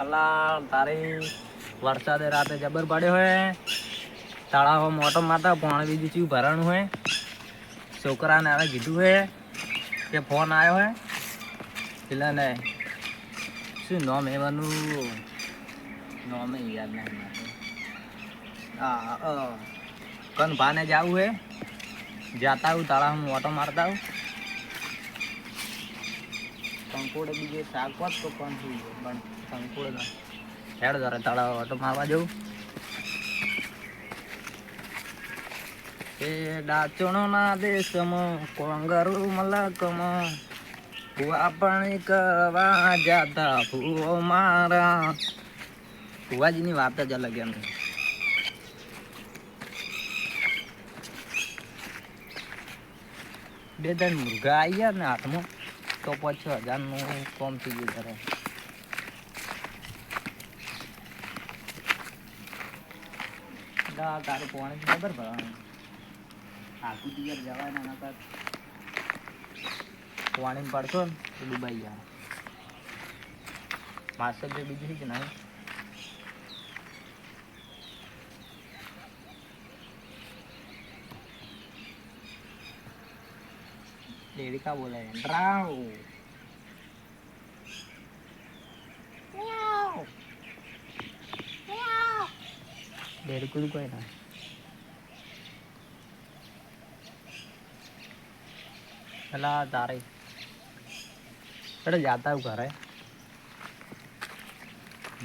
અલા તારી વરસાદે રાતે જબર પડ્યો હોય, તળાવ મોટો મારતા પાણી બીજું ચીવું ભરાણું હોય. છોકરાને હવે કીધું હોય કે ફોન આવ્યો હોય એટલે ને શું નામ એવાનું નામ યાદ નહીં. કન ભાને જવું હે, જાતા હું તળાવમાં ઓટો મારતા હું. કંકોડે બીજે શાકવાત તો કોણ થઈ ગયો પણ કંકોડે હેડ જરા તળાવ ઓટો મારવા જવું. એ ડાચણો ના દેશમાં કોંગરુ મલકમાં ભુવા પાણી કરવા જાતા ભૂવો મારા. ભુવાજીની વાત જ અલગ એમ. બે ત્રણ મુર્ગા આવી ગયા ને હાથમાં તો 5,000 નું કોમ થઈ ગયું ઘરે. તારું પાણી ખબર ભરવાનું આખું તિયાર જવાય ને એના પાણી પડતો ને તો ડૂબાઈ જાય. માસ્ટર જે બીજું છે ને डेढ़ी का बोला है ड्राउ डेढ़ी को कोई ना चला तारे अरे जाता हूँ घर है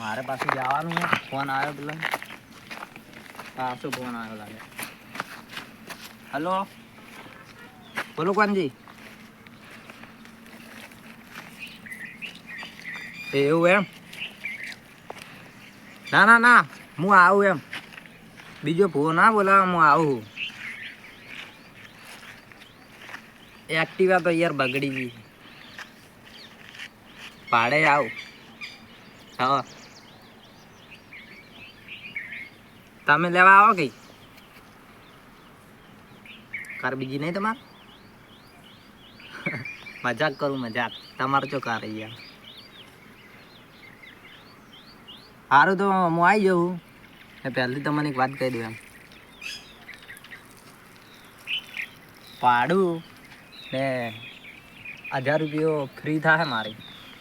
मारे पास जवान है. फोन आयो बोला पास फोन आयो लागे. हेलो बोलो कौन जी. એવું એમ ના ના ના હું આવું એમ બીજો ભૂવો ના બોલાવ હું આવું. એક્ટિવા તો યાર બગડી ગઈ ભાડે આવું. હા તમે લેવા આવો કઈ કાર બીજી નહીં તમારે. મજાક કરું મજાક તમારે ચો કાર યાર. સારું તો હું આવી જાઉં. પહેલી તમને એક વાત કહી દઉં એમ ભાડું ને 1000 રૂપિયા ફ્રી થાય મારી.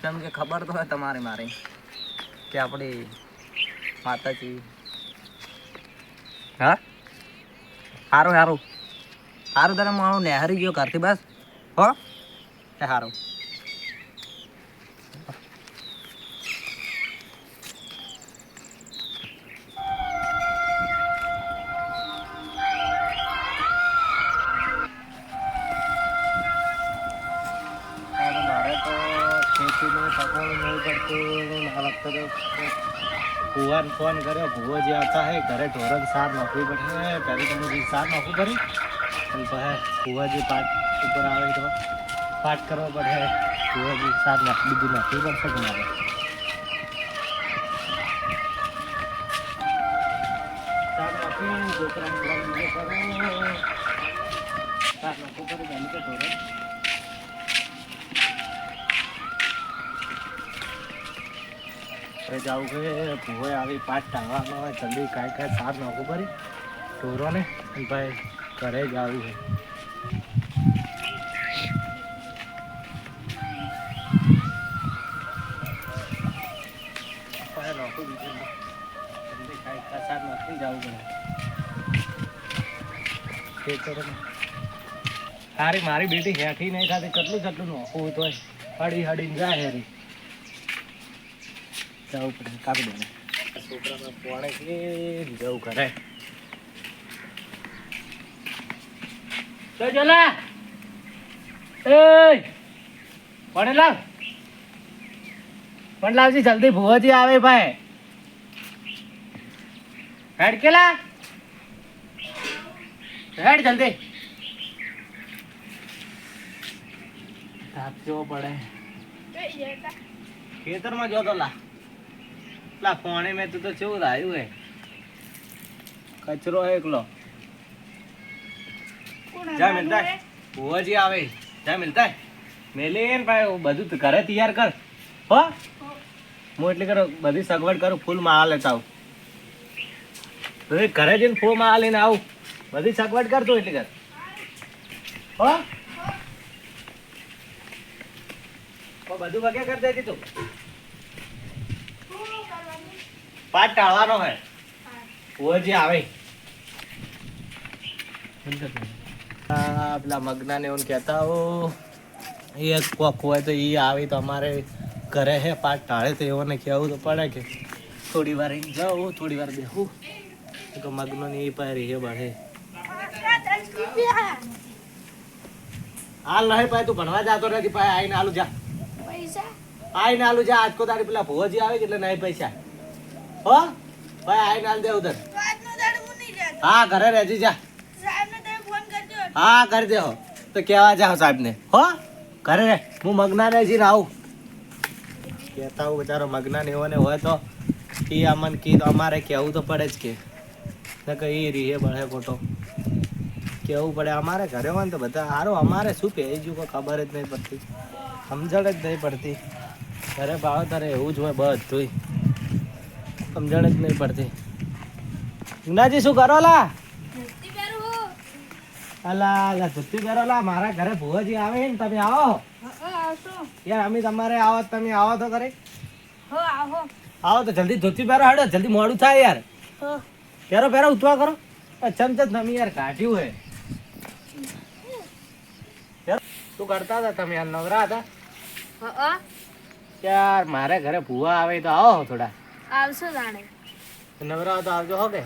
કેમ કે ખબર તો હોય તમારે મારી કે આપણી માતાજી. હા સારું સારું સારું તારે હું આવું નેહરી ગયો ઘરથી બસ હો એ સારું. ભુવાને ફોન કર્યો ભુવો જે આવતા હે ઘરે ઢોરણ સાર નોકરી પડે. પહેલી તમે સાર નોકરી કરી અને પછી ભુવાજી પાઠ ઉપર આવે તો પાઠ કરવો પડે. ભુવાજી સાર બીજી નોકરી પડશે કે મારે સાર નોકરી છોકરાને સાર નોકરી કરી ગમે તે ઢોરણ જાવું કે ભૂવો આવી પાઠ ટાંગવાનો હોય જલ્દી કાંઈ સાર નોખું કરી ઢોરોને ભાઈ ઘરે જ આવું છે. નોખું બીજું જલ્દી કાંઈ સાર નોખી જવું પડે. તારી મારી બેટી હેઠી નહીં થતી કેટલું નોખવું તો હળી હળીને જાય હેરી જવું પડે. કાપી દે છોકરાને પોણે કે જવું કરે તો ચલા એ કોને લાવ પણ લાવજી જલ્દી ભુવાજી આવે ભાઈ. હેડ કેલા હેડ જલ્દી થાકવો પડે. ખેતરમાં જો તો લા પાણી મેં તો કેવું લાવ્યું હે કચરો એકલો જા મિલતા ભુવાજી આવે જા મિલતા મેલે ભાઈ બધું ઘરે તૈયાર કર હો હું એટલે કરો બધી સગવડ કરું, ફૂલ માળા લેતા આવું. તો એ ઘરે જઈને ફૂલ માળા લઈને આવું, બધી સગવડ કરતો એટલે કર. હો બધું વગે કરી દેતી તું. પાઠ ટાળવાનો હે જે આવે. પેલા મગના ને એવું કહેતા હો, એ કોક હોય તો એ આવી તો અમારે ઘરે હે પાઠ ટાળે તો એઓને કહેવું તો પડે કે થોડી વાર જાઉં, થોડી વાર બેહું. તો મગનો ને એ પાય રહે બળે હાલ નહીં પાય. તું ભણવા જતો નથી પાય, આઈને આલું જા, આઈને આલું જા. આજકો તારી પેલા ભોજી આવે એટલે નહીં પૈસા. હો ભાઈ આઈને આલ દે ઉધર. હા ઘરે રહેજી જા. હા કરી દે હો તો કેવા જાઓ સાહેબ ને. હો ઘરે રે, હું મગના ને જઈને આવું. કહેતા હું બચારો મગના ને એવો ને હોય તો એ અમન કી તો અમારે કહેવું તો પડે જ કે એ રીહે બળે ખોટો કેવું પડે. અમારે ઘરે હોય ને તો બધા સારું, અમારે શું પહેરી ગયું કોઈ ખબર જ નહીં પડતી, સમજણ જ નહીં પડતી. ઘરે ભાવ તારે એવું જ હોય બધું, સમજણ જ નહીં પડતી. જુનાજી શું કરો લા? અલા ધોતી પહેરો લા. મારા ઘરે ભુવાજી આવે ને, તમે આવો યાર. અમે તમારે આવો, તમે આવો તો કરે. આવો તો જલ્દી ધોતી પહેરો, હેડો જલ્દી મોડું થાય યાર. પહેરો પહેરો ઉતવા કરો. ચમચત તમે યાર કાઢ્યું હે. શું કરતા હતા તમે યાર? નવરા હતા યાર. મારે ઘરે ભૂવા આવે તો આવો થોડા. આવશો જાણે. નવરા તો આવજો. હો કે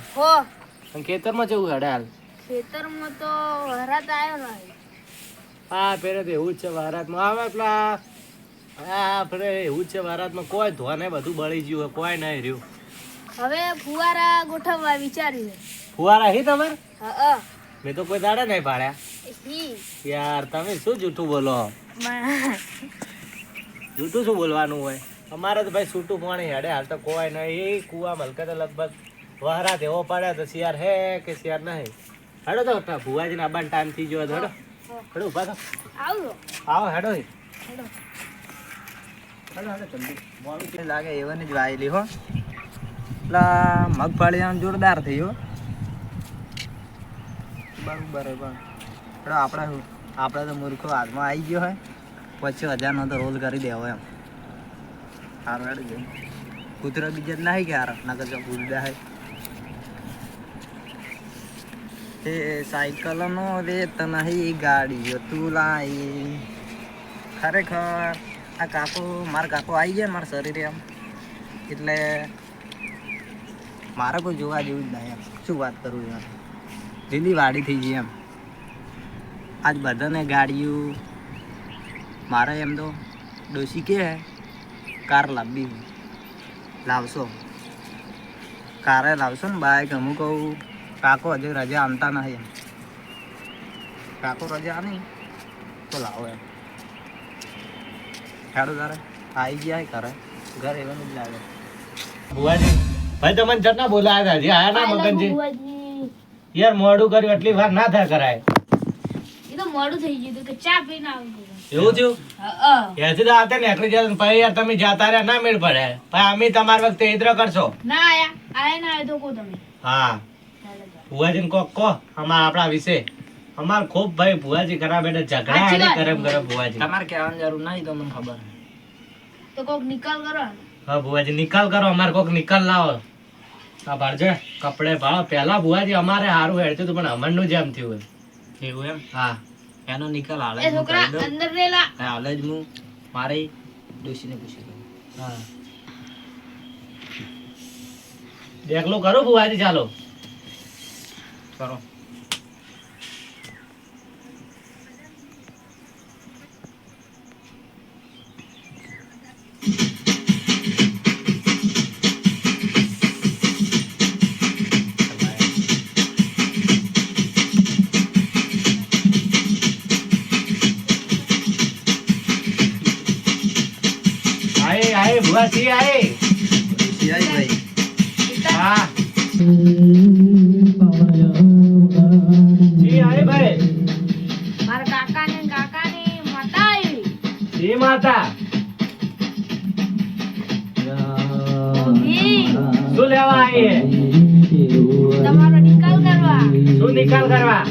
ખેતરમાં જવું હેડે હાલ? ખેતરમાં તો વરાત આવ્યો નહીં. હા પેલે તો એવું જ છે વરાતમાં આવે પેલા. હા આપણે એવું જ છે વરાતમાં કોઈ ધોને બધું બળી ગયું હોય, કોઈ નહીં રહ્યું. હવે ફુવારા ગોઠવવા વિચાર્યું છે. ફુવારા હી તમારે? હા મેં તો કોઈ દાડા નહીં પાડ્યા હી. યાર. તમે શું જૂઠું બોલો? જૂઠું શું બોલવાનું હોય? અમારે તો ભાઈ છૂટું પાણી હેડે હાલ તો કોઈ નહીં. એ કુવા મલકે તો લગભગ વરાત એવો પડે તો શિયાર હે કે શિયાર નહીં. હેડો તો ભુવાજીને આવવાનો ટાઈમ થઈ ગયો. હેડો હેડો ઉભા તો આવજો. આવો હેડો. હેડો હેડો હેડો જલ્દી. મોડું લાગે એવાની જ વાયેલી હો. પેલા મગફળી આમ જોરદાર થઈ હો. બરાબર પણ આપણે તો મૂર્ખો હાથમાં આવી ગયો હોય, 25,000 તો રોલ કરી દેવો એમ. સારું હેડ ગયું. કૂતરા બીજા જ નાહી ગયા નકર જો ભૂલડા હોય. એ સાયકલનો રેત નહીં ગાડીઓ તું લાઈ. ખરેખર આ કાકો, મારા કાકો આવી ગયા મારા શરીરે એમ, એટલે મારે કોઈ જોવા જેવું જ નહીં એમ. શું વાત કરું યાર, લીલી વાડી થઈ ગઈ એમ. આજ બધાને ગાડીઓ મારે એમ તો ડોસી કે કાર લાવવી, લાવશો કારે લાવશો ને બાઈક. હું કહું કાકો હજુ રજા આનતા નહીં એમ. કાકો રજા નહીં તો લાવો એમ. ખેડો તારે આવી ગયા કરે ઘર એવાનું જ લાગે. ભુવાજી ભાઈ તમને જટના બોલાયા હતા, હજી આયા ના મગનજી? યાર મોડું કર્યું એટલી વાર ના થાય કરાય. એ તો મોડું થઈ ગયું કે ચા પીને આવું. એવું થયું? એથી તો આવતા ને એકલી જતા પછી યાર તમે જાતા રહ્યા ના મેળ પડે. ભાઈ અમે તમારા વખતે ઇધર કરશો ના આયા ના આવ્યો તો કો તમે. હા ભુવાજીને કોક કહો આપણા વિશે. અમાર ખૂબ ભાઈ ભુવાજી ખરાબ એટલે ઝઘડા એને ગરમ ગરમ ભુવાજી. તમારે કહેવાની જરૂર નહીં, તો મને ખબર. તો કોક નિકાલ કરો. હા ભુવાજી નિકાલ કરો. અમારે કોક નિકાલ લાવો. આ ભાડજે કપડે ભાળો. પહેલા ભુવાજી અમારે સારું હેડતું હતું પણ અમરનું જેમ થયું એવું એમ? હા એનો નિકાલ હાલ એ છોકરા અંદર રેલા. હાલ જ હું મારી ડોશીને પૂછી લઉં. હા દેખલો કરો ભુવાજી. ચાલો કરો. આય ભુવાજી આય. ભાઈ હા જી આય ભાઈ. મારા કાકાને માતા આવી. જી માતા. શું લેવા આવી હે? તમારો નિકાલ કરવા. શું નિકાલ કરવા?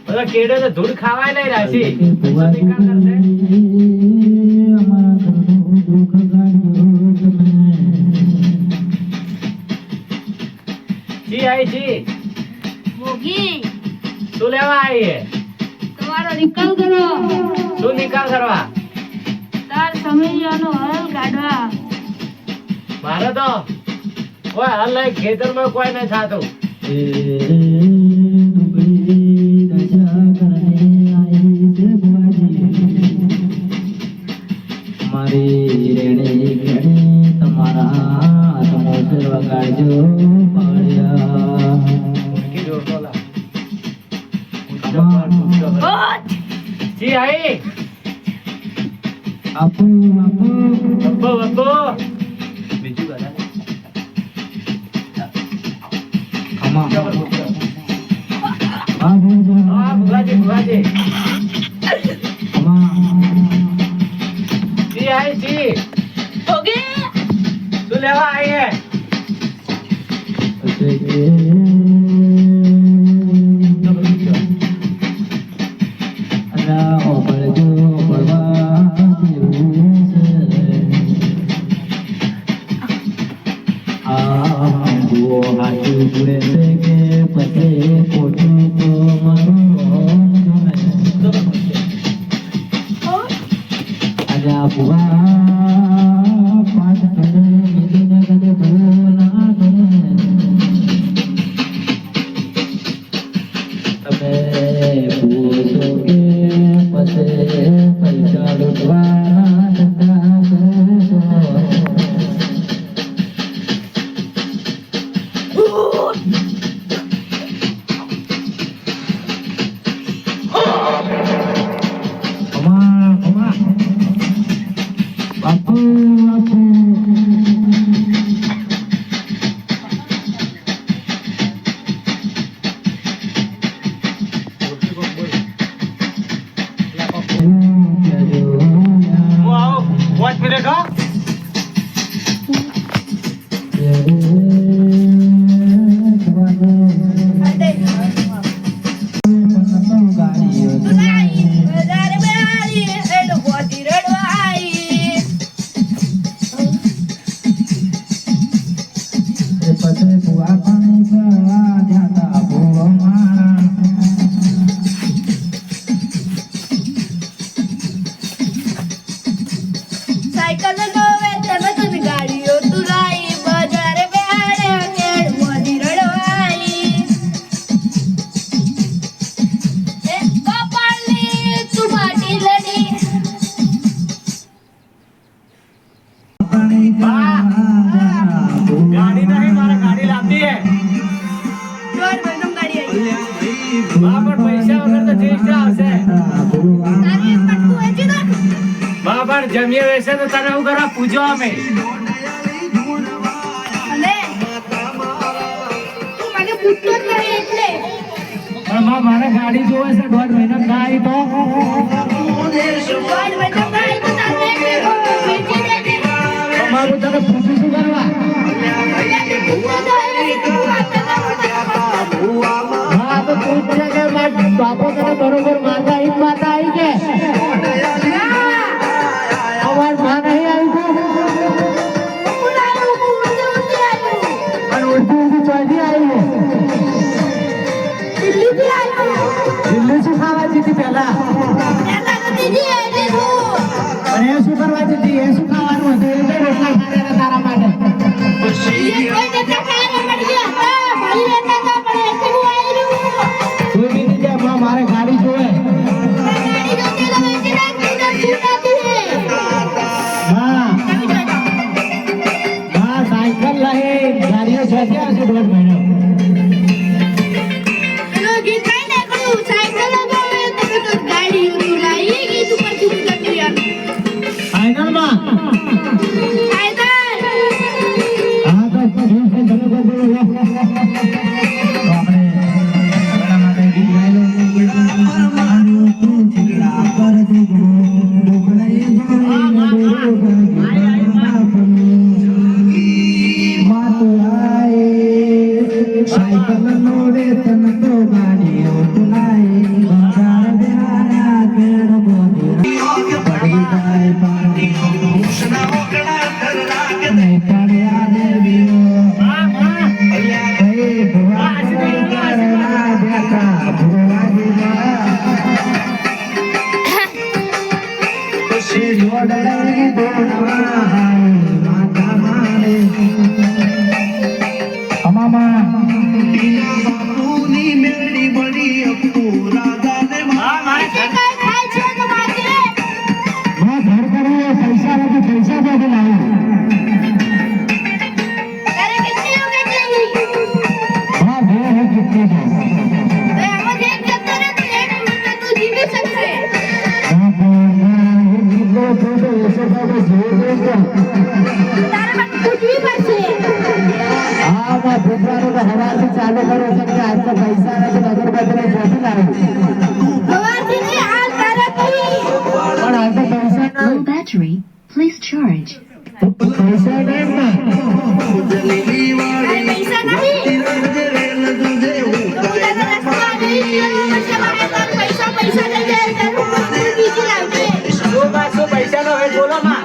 બધા કેડે તો ધૂળ ખાવાય નહીં રાશી. શું નિકાલ કરશે? જી આઈ જી. ભોગી શું લેવા આવી હે? તમારો નિકાલ કરો. શું નિકાલ કરવા? તાર સમયનો હલ કાઢવા. મારે તો કોઈ હાલ નહીં, ખેતરમાં કોઈ નહીં થાતું. મારી રેણી ઘણી તમારા સમોસર વગાડજો પાડ્યા. ઉનકી જોડતો લા. ઓટ! જી આઈ. આપો આપો બબ્બો બબ્બો. બીજું બધા ખમા હા બોલ હા ભુવાજી ભુવાજી. ખમા જી આઈ જી. ભોગી શું લેવા આવી હે? પૈસા લૂંટવાના ધંધા બાપુ બાપુ હું આવું 5 મિનિટ હો. સાયકલ નો વેતન તને ગાડીઓ તુલાઈ બજારે બેહાડે કેડ મોદી રડવાઈ એ કપાળની તું માટી લડી ગાડી નહીં, મારે ગાડી લાવતી હે. જોર મહિનો ગાડી આવી બા પણ પૈસા વગર તો ટેસ્ટ આવશે. તારી પટકું વેચી નાખ બા પણ જમીએ વેચે તો તને હું કરવા પૂછો અમે. અને તું મને પૂછતો જ નહીં એટલે પણ બા મારે ગાડી જોવે છે, 1.5 મહિના ના આવી તો જોર મહિનો ગાડી તો તારે વેચી દેજે મારું તને પૂછું શું કરવા? હા તો પૂછ છે કે મારા બાપો તને બરોબર માતા ઈ માતા આવી કે અમાર માં નહીં આવી તો અને ઉડતી ચોથી આવી દિલ્હી શું ખાવા જીતી પહેલા અને એ શું કરવા જીતી? એ શું ખાવાનું હતું? એ કઈ રોટલા ખાધા તારા માટે? કોઈ બીજી જાય મારે ગાડી જોવે. હા હા સાયકલ લઈ ગાડીઓ છોડી આવશે 1.5 મહિનો. ફાઇનલમાં હા તો ઠીક છે, તમે કોઈ બોલો લો. તો આપણે એના માટે ગીત ગાઈ લો. જે કાંઈ થાય છે તો માગે. તારે કેટલી વખત લેવી? તો એમાં જે જતો રહે તો એક મિનિટમાં તું જીવી શકશે. તારે મને પૂછવી પડશે. સવારથી નહીં, હાલ તારે કહી. Low battery. Please charge. તારે પૈસા નથી? તો પોતાનો રસ્તો આવી ગયો. પછી મારે તારે પૈસા લઈ જાય. તારું બીજું લાવજે. શું પૈસા નો હવે બોલો માં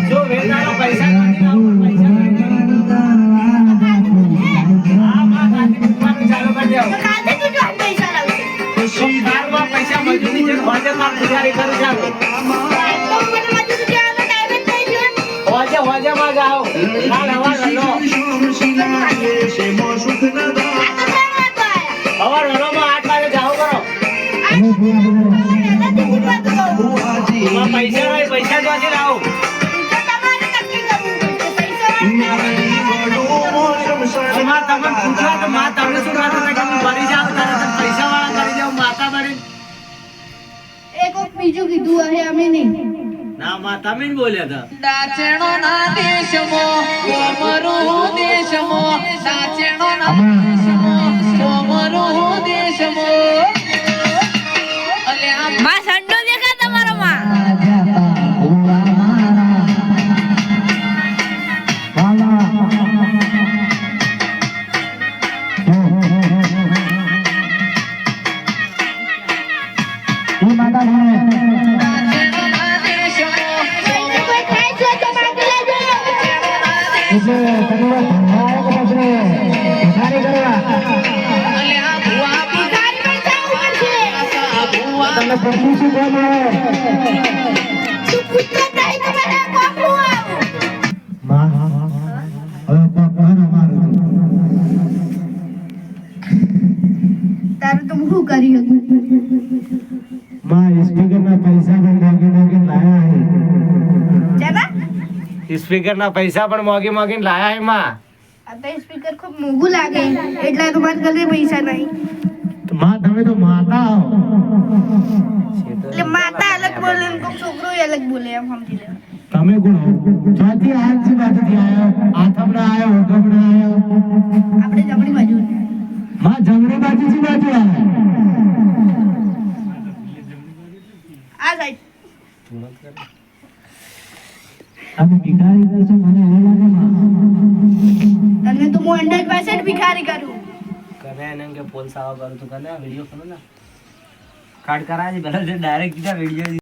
શું વેચાનો પૈસા નથી લાવો પૈસા હા માં કાલે પૂછવાનું ચાલુ કરી દેવો તો કાલથી તું જો પૈસા લાવશે. કારમાં પૈસા મજૂરી છે હોજે માં પૂજારી કરું ચાલો તો મને મજૂરી જવાનો ટાઈમ જ થઈ ગયો. હોજે માં જાઓ કાલ હવાર વહેલો આ તો કેમ વાતો આયા? હવાર વહેલો માં 8 વાગે જાઓ કરો પહેલાથી પૂછવા તો કહું. માં પૈસા હોય પૈસા જોથી લાવો તો તમારે નક્કી કરવું પડશે. પૈસા માં તમે પૂછવા તો માં તમને શું વાત છે કે હું ભરી જાઉં તરત પૈસા વાળા કરી જાઉં માતા ભરી એ કોક બીજું કીધું હશે અમે નહીં. ના માં તમે જ બોલ્યા હતા દાચેણોના દેશમાં કોમરો દેશમાં દાચેણોના દેશમાં કોમરો દેશમાં અલ્યા માં સંડો દેખા તમારો માં દાચેણોના દેશમાં કોઈને કોઈ થાય છે તો માગી લેજો. અલ્યા ભુવા ભિખારી પણ જવું પડશે. ભુવા તું પૂછતો નહીં તો મને કોકું આવું. તારું તો શું કર્યું હતું? ચાલા સ્પીકર ના પૈસા પણ મોગી મોગીને લાયા એમાં આ તો સ્પીકર ખૂબ મોંઘું લાગે એટલે તો મારી ઘરે પૈસા નહીં. તમે તો માતા એટલે માતા અલગ બોલે ને કોક છોકરો અલગ બોલે એમ સમજી લે. તમે કોણ ચોથી આજની બાજુથી આયા આથમણા આયા ઓગમણા આયા આપણે જમણી બાજુ. માં જમણી બાજુથી બાજુ આયા આ સાઈડ. તમે ભિખારી કરશો મને એવું લાગે માં તને તો હું 100% ભિખારી કરું. કરે એને કે પોલ સાવા કરું તો કને વિડિયો કરો ને કાર્ડ કરાજી ભલે ડાયરેક્ટ સીધા વિડિયો